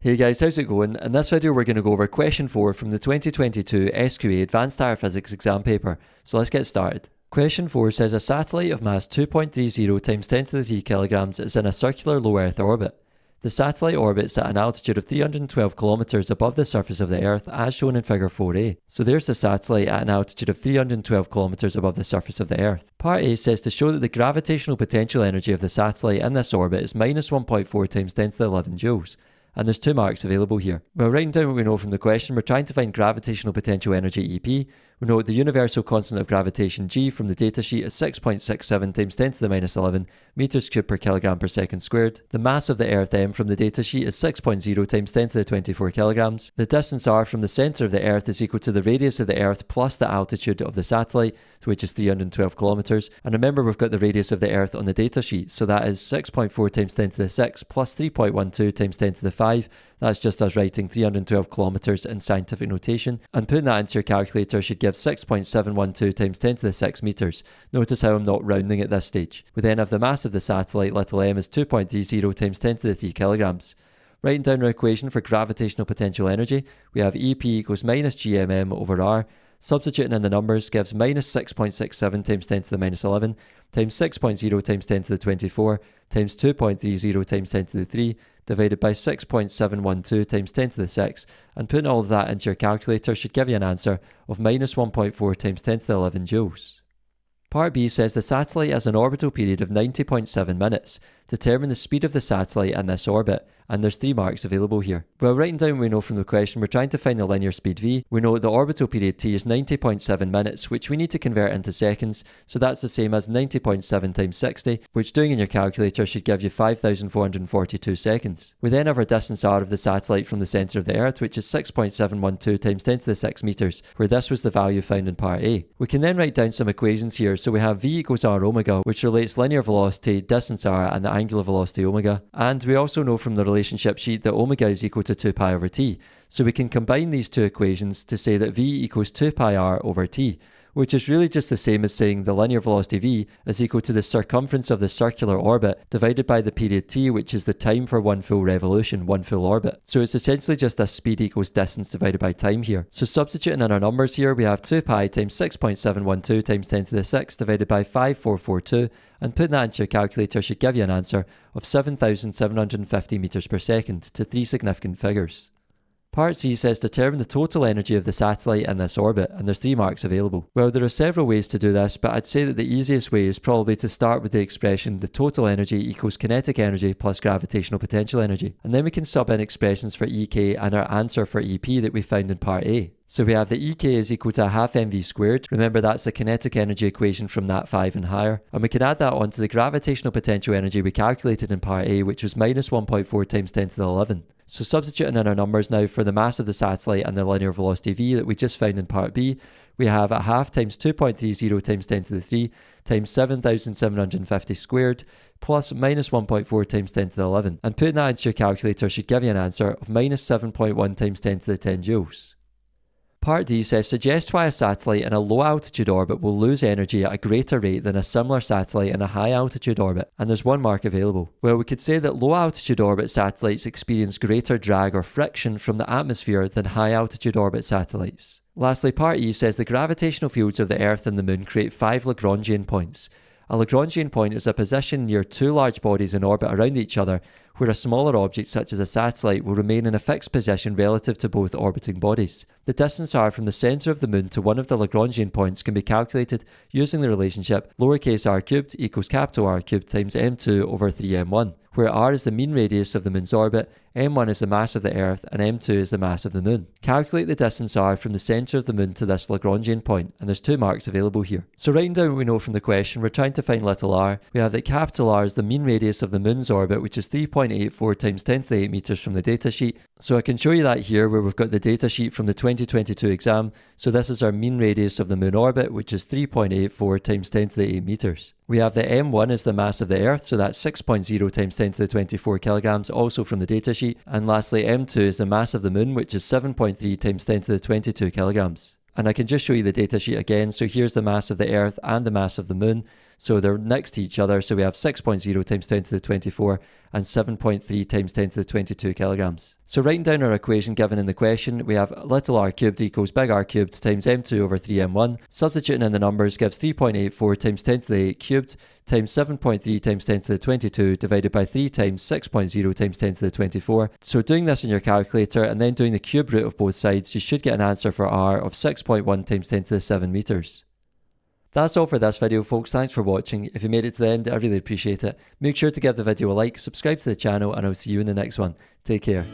Hey guys, how's it going? In this video we're going to go over question 4 from the 2022 SQA Advanced Higher Physics exam paper. So let's get started. Question 4 says a satellite of mass 2.30 times 10 to the 3 kilograms is in a circular low Earth orbit. The satellite orbits at an altitude of 312 kilometers above the surface of the Earth as shown in figure 4a. So there's the satellite at an altitude of 312 kilometers above the surface of the Earth. Part A says to show that the gravitational potential energy of the satellite in this orbit is minus 1.4 times 10 to the 11 joules. And there's 2 marks available here. Well, writing down what we know from the question, we're trying to find gravitational potential energy EP. We know the universal constant of gravitation G from the datasheet is 6.67 times 10 to the minus 11 meters cubed per kilogram per second squared. The mass of the Earth M from the datasheet is 6.0 times 10 to the 24 kilograms. The distance R from the centre of the Earth is equal to the radius of the Earth plus the altitude of the satellite, which is 312 kilometers. And remember, we've got the radius of the Earth on the datasheet, so that is 6.4 times 10 to the 6 plus 3.12 times 10 to the 5. That's just us writing 312 kilometers in scientific notation, and putting that into your calculator should give 6.712 times 10 to the 6 meters. Notice how I'm not rounding at this stage. We then have the mass of the satellite, little m, is 2.30 times 10 to the 3 kilograms. Writing down our equation for gravitational potential energy, we have EP equals minus gmm over r. Substituting in the numbers gives minus 6.67 times 10 to the minus 11 times 6.0 times 10 to the 24 times 2.30 times 10 to the 3 divided by 6.712 times 10 to the 6, and putting all of that into your calculator should give you an answer of minus 1.4 times 10 to the 11 joules. Part B says the satellite has an orbital period of 90.7 minutes. Determine the speed of the satellite in this orbit, and there's 3 marks available here. Well, writing down what we know from the question, we're trying to find the linear speed v. We know the orbital period t is 90.7 minutes, which we need to convert into seconds, so that's the same as 90.7 times 60, which doing in your calculator should give you 5,442 seconds. We then have our distance r of the satellite from the centre of the Earth, which is 6.712 times 10 to the 6 meters, where this was the value found in part A. We can then write down some equations here, so we have v equals r omega, which relates linear velocity, distance r, and the angular velocity omega. And we also know from the relationship sheet that omega is equal to 2 pi over t. So we can combine these 2 equations to say that v equals 2 pi r over t, which is really just the same as saying the linear velocity v is equal to the circumference of the circular orbit divided by the period t, which is the time for one full revolution, one full orbit. So it's essentially just a speed equals distance divided by time here. So substituting in our numbers here, we have 2 pi times 6.712 times 10 to the 6 divided by 5442, and putting that into your calculator should give you an answer of 7,750 meters per second to 3 significant figures. Part C says determine the total energy of the satellite in this orbit, and there's 3 marks available. Well, there are several ways to do this, but I'd say that the easiest way is probably to start with the expression the total energy equals kinetic energy plus gravitational potential energy, and then we can sub in expressions for EK and our answer for EP that we found in part A. So we have the EK is equal to a half mv squared. Remember, that's the kinetic energy equation from Nat 5 and higher. And we can add that on to the gravitational potential energy we calculated in part A, which was minus 1.4 times 10 to the 11. So substituting in our numbers now for the mass of the satellite and the linear velocity v that we just found in part B, we have a half times 2.30 times 10 to the 3 times 7,750 squared plus minus 1.4 times 10 to the 11. And putting that into your calculator should give you an answer of minus 7.1 times 10 to the 10 joules. Part D says suggest why a satellite in a low altitude orbit will lose energy at a greater rate than a similar satellite in a high altitude orbit, and there's 1 mark available. Well, we could say that low altitude orbit satellites experience greater drag or friction from the atmosphere than high altitude orbit satellites. Lastly, part E says the gravitational fields of the Earth and the Moon create 5 Lagrangian points. A Lagrangian point is a position near 2 large bodies in orbit around each other where a smaller object such as a satellite will remain in a fixed position relative to both orbiting bodies. The distance r from the centre of the Moon to one of the Lagrangian points can be calculated using the relationship lowercase r cubed equals capital R cubed times m2 over 3m1, where r is the mean radius of the Moon's orbit, m1 is the mass of the Earth, and m2 is the mass of the Moon. Calculate the distance r from the centre of the Moon to this Lagrangian point, and there's 2 marks available here. So writing down what we know from the question, we're trying to find little r. We have that capital R is the mean radius of the Moon's orbit, which is 3.84 times 10 to the 8 meters from the datasheet. So I can show you that here where we've got the datasheet from the 2022 exam. So this is our mean radius of the Moon orbit, which is 3.84 times 10 to the 8 meters. We have that m1 is the mass of the Earth, so that's 6.0 times 10 to the 24 kilograms, also from the datasheet. And lastly, m2 is the mass of the Moon, which is 7.3 times 10 to the 22 kilograms. And I can just show you the datasheet again. So here's the mass of the Earth and the mass of the Moon. So they're next to each other. So we have 6.0 times 10 to the 24 and 7.3 times 10 to the 22 kilograms. So writing down our equation given in the question, we have little r cubed equals big R cubed times m2 over 3m1. Substituting in the numbers gives 3.84 times 10 to the 8 cubed times 7.3 times 10 to the 22 divided by 3 times 6.0 times 10 to the 24. So doing this in your calculator and then doing the cube root of both sides, you should get an answer for r of 6.1 times 10 to the 7 meters. That's all for this video, folks. Thanks for watching. If you made it to the end, I really appreciate it. Make sure to give the video a like, subscribe to the channel, and I'll see you in the next one. Take care.